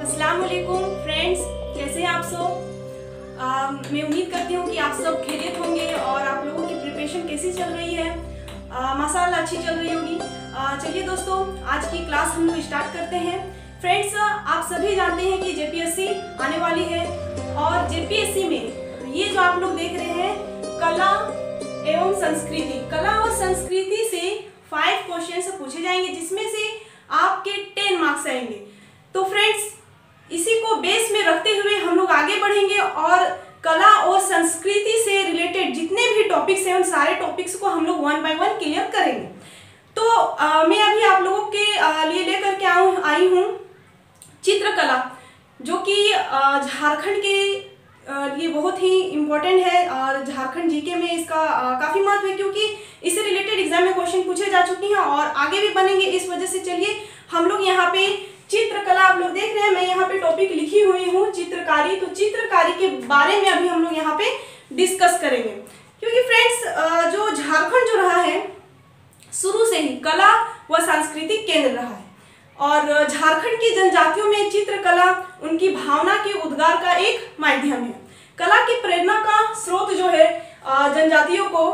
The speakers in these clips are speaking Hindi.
अस्सलाम वालेकुम फ्रेंड्स, कैसे हैं आप सब। मैं उम्मीद करती हूँ कि आप सब खैरियत होंगे और आप लोगों की प्रिपरेशन कैसी चल रही है। माशाल्लाह अच्छी चल रही होगी। चलिए दोस्तों, आज की क्लास हम लोग स्टार्ट करते हैं। फ्रेंड्स, आप सभी जानते हैं कि जेपीएससी आने वाली है और जेपीएससी में ये जो आप लोग देख रहे हैं कला एवं संस्कृति, कला और संस्कृति से 5 क्वेश्चन पूछे जाएंगे जिसमें से आपके 10 मार्क्स आएंगे। तो फ्रेंड्स, इसी को बेस में रखते हुए हम लोग आगे बढ़ेंगे और कला और संस्कृति से रिलेटेड जितने भी टॉपिक्स हैं उन सारे टॉपिक्स को हम लोग 1 बाय 1 क्लियर करेंगे। तो मैं अभी आप लोगों के लिए लेकर के आई हूँ चित्रकला, जो कि झारखंड के लिए बहुत ही इम्पोर्टेंट है और झारखंड जीके में इसका काफ़ी महत्व है, क्योंकि इससे रिलेटेड एग्जाम में क्वेश्चन पूछे जा चुके हैं और आगे भी बनेंगे। इस वजह से चलिए हम लोग यहाँ पे चित्रकला, आप लोग देख रहे हैं मैं यहाँ पे टॉपिक लिखी हुई हूँ चित्रकारी, तो चित्रकारी के बारे में अभी हम लोग यहाँ पे डिस्कस करेंगे। क्योंकि फ्रेंड्स, जो झारखंड जो रहा है शुरू से ही कला व सांस्कृतिक केंद्र रहा है और झारखंड की जनजातियों में चित्रकला उनकी भावना के उद्गार का एक माध्यम है। कला की प्रेरणा का स्रोत जो है जनजातियों को,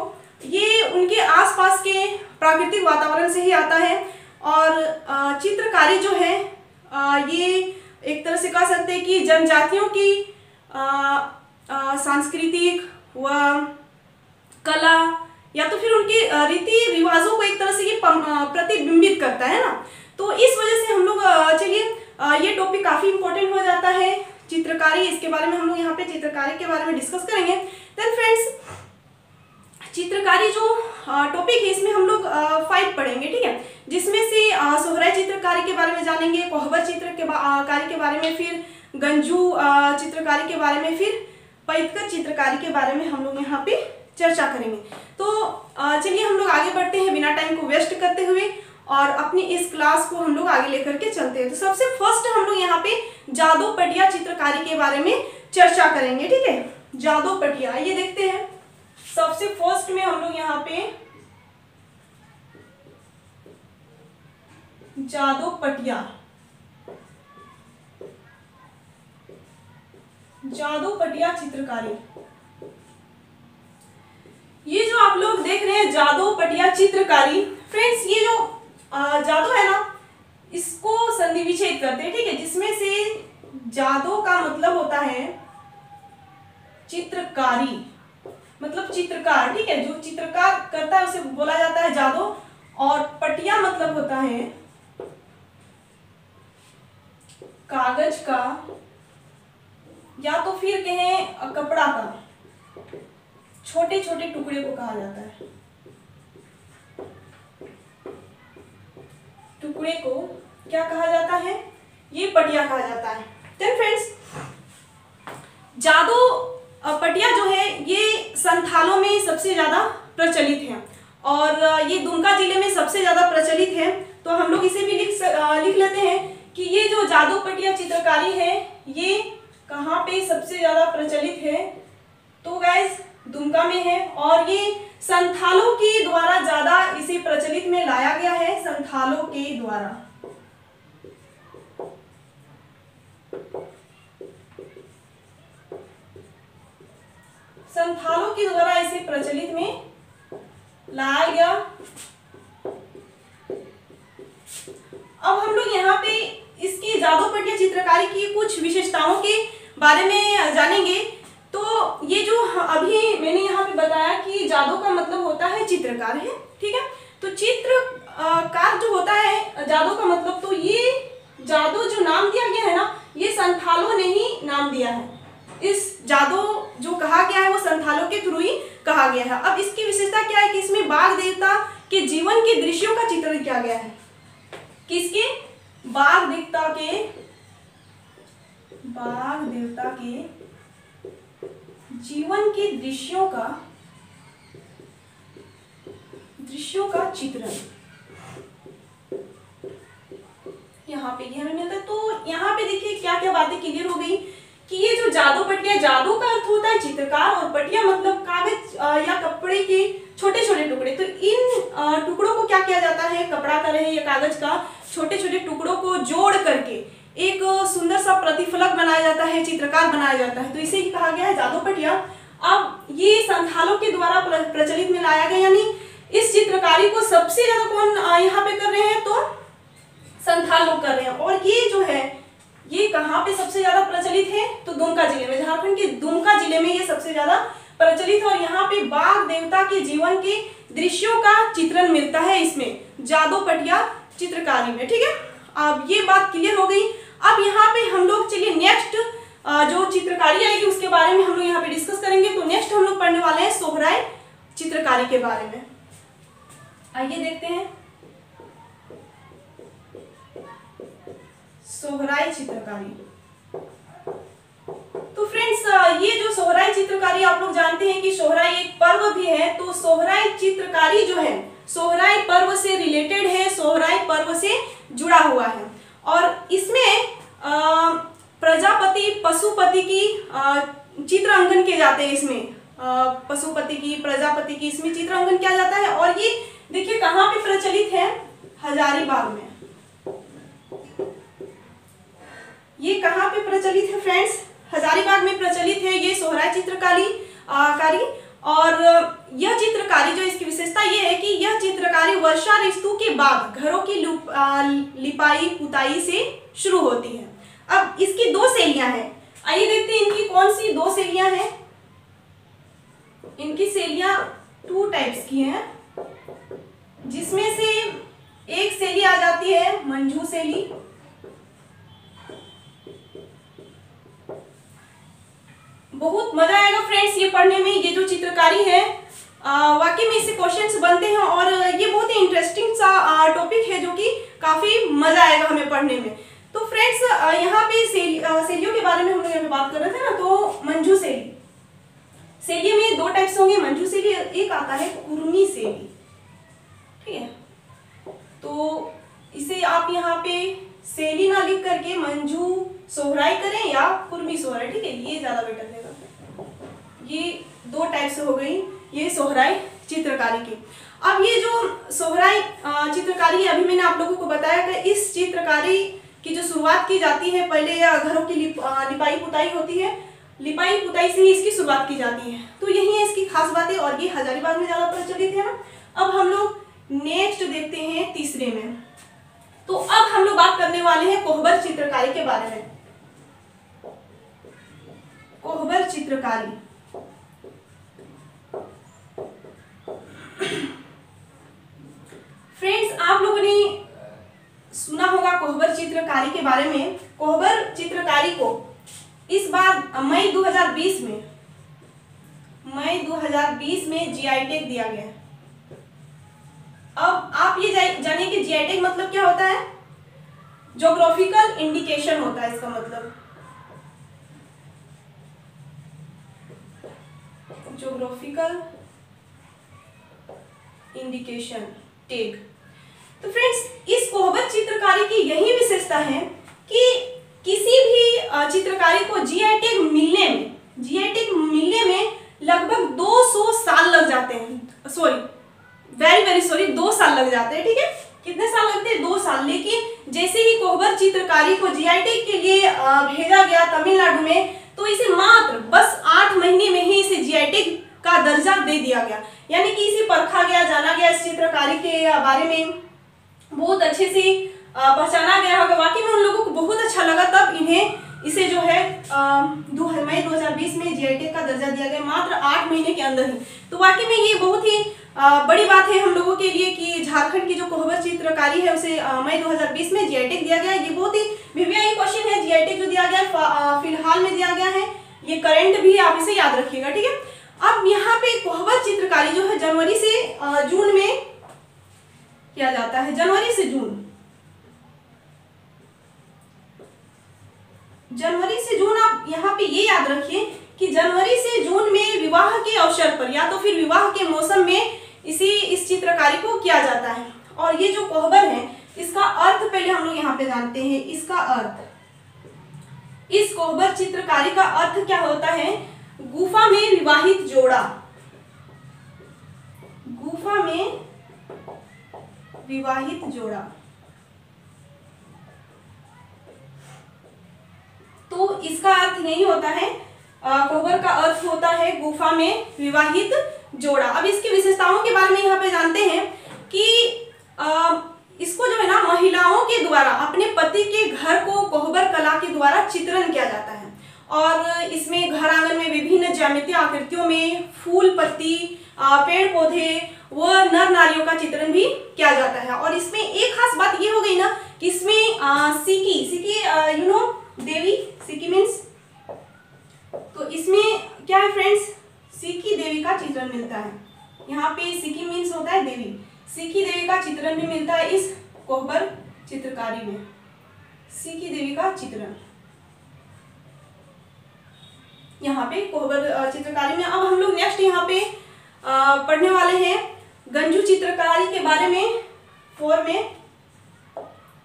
ये उनके आसपास के प्राकृतिक वातावरण से ही आता है और चित्रकारी जो है ये एक तरह से कह सकते हैं कि जनजातियों की सांस्कृतिक व कला या तो फिर उनके रीति रिवाजों को एक तरह से ये प्रतिबिंबित करता है ना। तो इस वजह से हम लोग चलिए ये टॉपिक काफ़ी इंपॉर्टेंट हो जाता है चित्रकारी, इसके बारे में हम लोग यहाँ पे चित्रकारी के बारे में डिस्कस करेंगे। देन फ्रेंड्स, चित्रकारी जो टॉपिक है इसमें हम लोग 5 पढ़ेंगे, ठीक है, जिसमें से सोहराई चित्रकारी के बारे में जानेंगे, कोहबर चित्रकारी के बारे में, फिर गंजू चित्रकारी के बारे में, फिर पैतकर चित्रकारी के बारे में हम लोग यहाँ पे चर्चा करेंगे। तो चलिए हम लोग आगे बढ़ते हैं बिना टाइम को वेस्ट करते हुए और अपनी इस क्लास को हम लोग आगे लेकर के चलते हैं। तो सबसे फर्स्ट हम लोग यहाँ पे जादू पटिया चित्रकारी के बारे में चर्चा करेंगे, ठीक है। जादू पटिया, ये देखते हैं सबसे फर्स्ट में हम लोग यहाँ पे जादू पटिया, जादू पटिया चित्रकारी, ये जो आप लोग देख रहे हैं जादू पटिया चित्रकारी, फ्रेंड्स ये जो जादू है ना इसको संधि विच्छेद करते हैं, ठीक है, जिसमें से जादू का मतलब होता है चित्रकारी, मतलब चित्रकार, ठीक है, जो चित्रकार करता है उसे बोला जाता है जादू, और पटिया मतलब होता है कागज का या तो फिर कहें कपड़ा का छोटे छोटे टुकड़े को कहा जाता है, टुकड़े को क्या कहा जाता है, ये पटिया कहा जाता है। देन फ्रेंड्स, जादू पटिया जो है ये संथालों में सबसे ज़्यादा प्रचलित है और ये दुमका जिले में सबसे ज़्यादा प्रचलित है। तो हम लोग इसे भी लिख लेते हैं कि ये जो जादू पटिया चित्रकारी है ये कहाँ पे सबसे ज़्यादा प्रचलित है, तो गाइस दुमका में है और ये संथालों के द्वारा ज़्यादा इसे प्रचलित में लाया गया है, संथालों के द्वारा। संथालों के द्वारा इसे प्रचलित में लाया गया। अब हम लोग यहाँ पे इसकी जादू पटिया चित्रकारी की कुछ विशेषताओं के बारे में जानेंगे। तो ये जो अभी मैंने यहाँ पे बताया कि जादू का मतलब होता है चित्रकार है, ठीक है। तो चित्रकार जो होता है जादू का मतलब, तो ये जादू जो नाम दिया गया है ना ये संथालों ने ही नाम दिया है। इस जादू जो कहा गया है वो संथालों के थ्रू ही कहा गया है। अब इसकी विशेषता क्या है कि इसमें बाघ देवता के जीवन के दृश्यों का चित्रण किया गया है। किसके? बाघ देवता के जीवन के दृश्यों का चित्रण यहाँ पे हमें मिलता है। तो यहाँ पे देखिए क्या क्या बातें क्लियर हो गई कि ये जो जादू पटिया, जादू का अर्थ होता है चित्रकार और पटिया मतलब कागज या कपड़े के छोटे छोटे टुकड़े। तो इन टुकड़ों को क्या किया जाता है, कपड़ा का रहे या कागज का, छोटे छोटे टुकड़ों को जोड़ करके एक सुंदर सा प्रतिफलक बनाया जाता है, चित्रकार बनाया जाता है, तो इसे ही कहा गया है जादूपटिया। अब ये संथालों के द्वारा प्रचलित में लाया गया, यानी इस चित्रकारी को सबसे ज्यादा कौन यहाँ पे कर रहे हैं, तो संथाल लोग कर रहे हैं। और ये जो है ये कहाँ पे सबसे ज्यादा प्रचलित है, तो दुमका जिले में, झारखंड के दुमका जिले में ये सबसे ज्यादा प्रचलित है। और यहाँ पे बाघ देवता के जीवन के दृश्यों का चित्रण मिलता है इसमें, जादूपटिया चित्रकारी में। ठीक है, अब ये बात क्लियर हो गई। अब यहाँ पे हम लोग चलिए नेक्स्ट जो चित्रकारी आएगी उसके बारे में हम लोग यहाँ पे डिस्कस करेंगे। तो नेक्स्ट हम लोग पढ़ने वाले हैं सोहराय चित्रकारी के बारे में। आइए देखते हैं सोहराय चित्रकारी। तो फ्रेंड्स, ये जो सोहराय चित्रकारी आप लोग जानते हैं कि सोहराय एक पर्व भी है, तो सोहराय चित्रकारी जो है सोहराय पर्व से रिलेटेड है, सोहराय पर्व से जुड़ा हुआ है। और इसमें प्रजापति पशुपति की चित्र अंकन किए जाते हैं। इसमें पशुपति की, प्रजापति की इसमें चित्र अंकन किया जाता है। और ये देखिए कहाँ पे प्रचलित है, हजारीबाग में। ये कहाँ पे प्रचलित है फ्रेंड्स, हजारीबाग में प्रचलित है ये सोहराय चित्रकारी कारी। और यह चित्रकारी जो इसकी विशेषता ये है कि यह चित्रकारी वर्षा ऋतु के बाद घरों की लिपाई पुताई से शुरू होती है। अब इसकी दो शैलियां हैं, आइए देखते हैं इनकी कौन सी दो शैलियां हैं। इनकी शैलियां 2 टाइप्स की हैं, जिसमें से एक शैली आ जाती है मंजू शैली। बहुत मजा आएगा फ्रेंड्स ये पढ़ने में। ये जो चित्रकारी है वाकई में इससे क्वेश्चंस बनते हैं और ये बहुत ही इंटरेस्टिंग सा टॉपिक है जो कि काफी मजा आएगा हमें पढ़ने में। तो फ्रेंड्स, यहाँ पे शैलियों के बारे में हम लोग यहाँ पे बात कर रहे थे ना, तो मंजू शैली, शैली में 2 टाइप्स होंगे, मंजू शैली, एक आता है कुर्मी शैली। ठीक है, तो इसे आप यहाँ पे शैली ना लिख करके मंजू सोहराय करें या कुर्मी सोहराय। ठीक है, ये ज्यादा बेटर रहेगा। ये 2 टाइप से हो गई ये सोहराय चित्रकारी की। अब ये जो सोहराय चित्रकारी है, अभी मैंने आप लोगों को बताया कि इस चित्रकारी की जो शुरुआत की जाती है, पहले घरों की लिपाई पुताई होती है, लिपाई पुताई से ही इसकी शुरुआत की जाती है। तो यही है इसकी खास बातें और ये हजारीबाग में ज्यादा प्रचलित है ना। अब हम लोग नेक्स्ट देखते हैं तीसरे में। तो अब हम लोग बात करने वाले हैं कोहबर चित्रकारी के बारे में। कोहबर चित्रकारी, फ्रेंड्स आप लोगों ने सुना होगा कोहबर चित्रकारी के बारे में। कोहबर चित्रकारी को इस बार मई 2020 में जीआई टैग दिया गया है। अब आप ये जानिए कि जीआई टैग मतलब क्या होता है, ज्योग्राफिकल इंडिकेशन होता है इसका मतलब, ज्योग्राफिकल इंडिकेशन टैग। तो फ्रेंड्स, इस कोहबर चित्रकारी की यही विशेषता है कि किसी भी चित्रकारी को जीआई टैग मिलने में लगभग 200 साल लग जाते हैं। सॉरी, वेरी सॉरी, 2 साल लग जाते हैं। ठीक है, कितने साल लगते हैं, 2 साल। लेकिन जैसे ही कोहबर चित्रकारी को जीआई टैग के लिए भेजा गया तमिलनाडु में, तो इसे मात्र बस 8 महीने में ही इसे जीआई टैग का दर्जा दे दिया गया। यानी कि इसे परखा गया, जाना गया, इस चित्रकारी के बारे में बहुत अच्छे से पहचाना गया होगा। वाकई में उन लोगों को बहुत अच्छा लगा, तब इन्हें इसे जो है मई 2020 में जीआई टैग का दर्जा दिया गया, मात्र 8 महीने के अंदर ही। तो वाकई में ये बहुत ही बड़ी बात है हम लोगों के लिए कि झारखंड की जो कोहबर चित्रकारी है उसे मई 2020 में जीआई टैग दिया गया। ये बहुत ही वीवीआई क्वेश्चन है, जीआई टैग जो दिया गया फिलहाल में दिया गया है, ये करंट भी आप इसे याद रखिएगा। ठीक है, अब यहाँ पे कोहबर चित्रकारी जो है जनवरी से जून में किया जाता है, जनवरी से जून। आप यहाँ पे ये याद रखिए कि जनवरी से जून में विवाह के अवसर पर या तो फिर विवाह के मौसम में इस चित्रकारी को किया जाता है। और ये जो कोहबर है इसका अर्थ पहले हम लोग यहाँ पे जानते हैं। इसका अर्थ, इस कोहबर चित्रकारी का अर्थ क्या होता है, गुफा में विवाहित जोड़ा, गुफा में विवाहित जोड़ा। तो इसका अर्थ यही होता है, कोहबर का अर्थ होता है गुफा में विवाहित जोड़ा। अब इसकी विशेषताओं के बारे में यहाँ पे जानते हैं कि इसको जो है ना महिलाओं के द्वारा अपने पति के घर को कोहबर कला के द्वारा चित्रण किया जाता है, और इसमें घर आंगन में विभिन्न ज्यामितीय आकृतियों में फूल पत्ती, पेड़ पौधे व नर नारियों का चित्रण भी किया जाता है। और इसमें एक खास बात ये हो गई ना कि इसमें सिकी यू नो देवी, सिकी मीन्स, तो इसमें क्या है फ्रेंड्स, सिकी देवी का चित्रण मिलता है। यहाँ पे सिकी मीन्स होता है देवी, सिकी देवी का चित्रण भी मिलता है इस कोहबर चित्रकारी में, सिकी देवी का चित्रण यहाँ पे कोहबर चित्रकारी में। अब हम लोग नेक्स्ट यहाँ पे पढ़ने वाले हैं गंजू चित्रकारी के बारे में। 4 में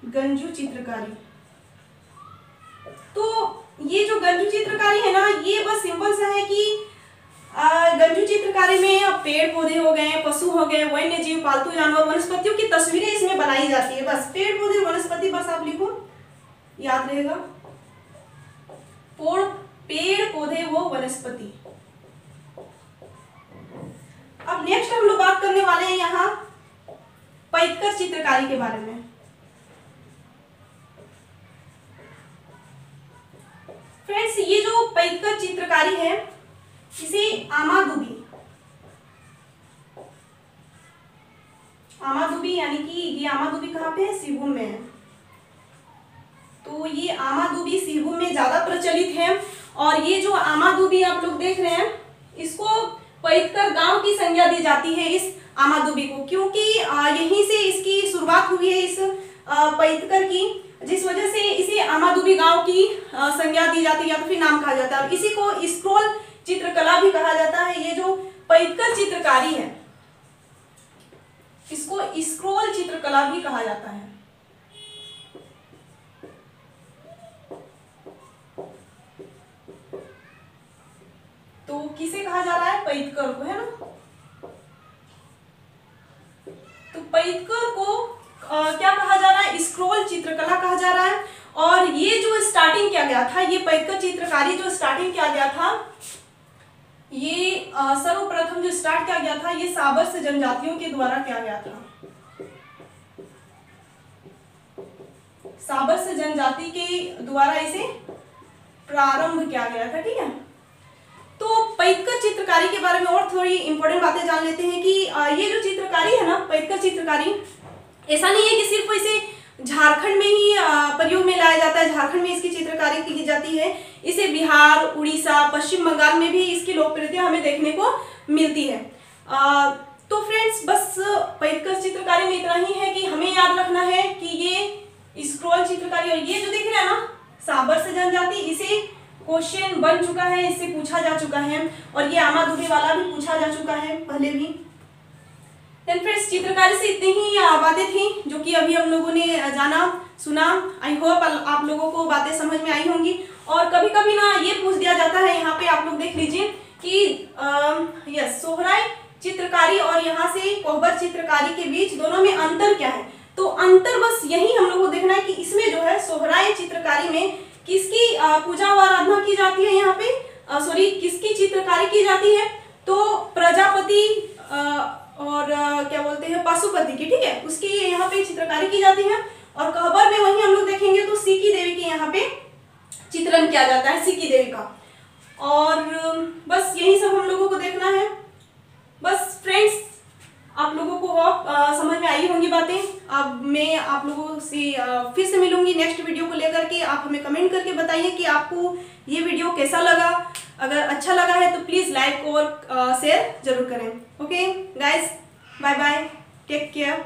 गंजू चित्रकारी, तो ये जो गंजू चित्रकारी है ना, ये बस सिंपल सा है कि गंजू चित्रकारी में पेड़ पौधे हो गए, पशु हो गए, वन्य जीव, पालतू जानवर, वनस्पतियों की तस्वीरें इसमें बनाई जाती है। बस पेड़ पौधे वनस्पति, बस आप लिखो, याद रहेगा, पेड़ पौधे वो वनस्पति। अब नेक्स्ट हम लोग बात करने वाले हैं यहाँ पैतकर चित्रकारी के बारे में। फ्रेंड्स, ये जो पैतकर चित्रकारी है इसे आमादुबी यानी कि ये आमादुबी कहाँ पे है, सिरभूम में है। तो ये आमादुबी सिरभूम में ज्यादा प्रचलित है, और ये जो आमादुबी आप लोग देख रहे हैं इसको पैतकर गांव की संज्ञा दी जाती है इस आमादुबी को, क्योंकि यहीं से इसकी शुरुआत हुई है इस पैतकर की, जिस वजह से इसे आमादुबी गांव की संज्ञा दी जाती है या तो फिर नाम कहा जाता है। इसी को स्क्रोल चित्रकला भी कहा जाता है। ये जो पैतकर चित्रकारी है इसको स्क्रोल चित्रकला भी कहा जाता है। तो किसे कहा जा रहा है, पैतकर को, है ना। तो पैतकर को क्या कहा जा रहा है, स्क्रोल चित्रकला कहा जा रहा है। और ये जो स्टार्टिंग किया गया था, ये पैतकर चित्रकारी जो स्टार्टिंग किया गया था, ये सर्वप्रथम जो स्टार्ट किया गया था ये साबरस जनजातियों के द्वारा किया गया था। साबरस जनजाति के द्वारा इसे प्रारंभ किया गया था, ठीक है। तो पैतकर चित्रकारी के बारे में और थोड़ी इंपॉर्टेंट बातें जान लेते हैं कि ये जो चित्रकारी है ना, पैतकर चित्रकारी, ऐसा नहीं है कि सिर्फ इसे झारखंड में ही प्रयोग में लाया जाता है, झारखंड में इसकी चित्रकारी की जाती है। इसे बिहार, उड़ीसा, पश्चिम बंगाल में भी इसकी लोकप्रियता हमें देखने को मिलती है। तो फ्रेंड्स, बस पैतकर चित्रकारी में इतना ही है कि हमें याद रखना है कि ये स्क्रोल चित्रकारी, और ये जो दिख रहा है ना साबरस जनजाति, इसे क्वेश्चन बन चुका है, इससे पूछा जा चुका है, और ये आमादुबी वाला भी पूछा जा चुका है पहले भी। देन फ्रेंड्स, चित्रकारी से इतनी ही बातें थी जो कि अभी हम लोगों ने जाना सुना। आई होप आप लोगों को बातें समझ में आई होंगी। और कभी कभी ना ये पूछ दिया जाता है, यहाँ पे आप लोग देख लीजिए कि यस, सोहराय चित्रकारी और यहाँ से कोहबर चित्रकारी के बीच दोनों में अंतर क्या है। तो अंतर बस यही हम लोग को देखना है कि इसमें जो है सोहराय चित्रकारी में किसकी पूजा व आराधना की जाती है, यहाँ पे किसकी चित्रकारी की जाती है, तो प्रजापति और क्या बोलते हैं, पशुपति की, ठीक है, उसकी यहाँ पे चित्रकारी की जाती है। और कोहबर में वही हम लोग देखेंगे तो सिकी देवी के यहाँ पे चित्रण किया जाता है, सिकी देवी का। और बस यही सब हम लोगों को देखना है। बस फ्रेंड्स, आप लोगों को समझ में आई होंगी बातें। अब मैं आप लोगों से फिर से मिलूंगी नेक्स्ट वीडियो को लेकर के। आप हमें कमेंट करके बताइए कि आपको ये वीडियो कैसा लगा। अगर अच्छा लगा है तो प्लीज़ लाइक और शेयर जरूर करें। Okay guys, bye bye, take care.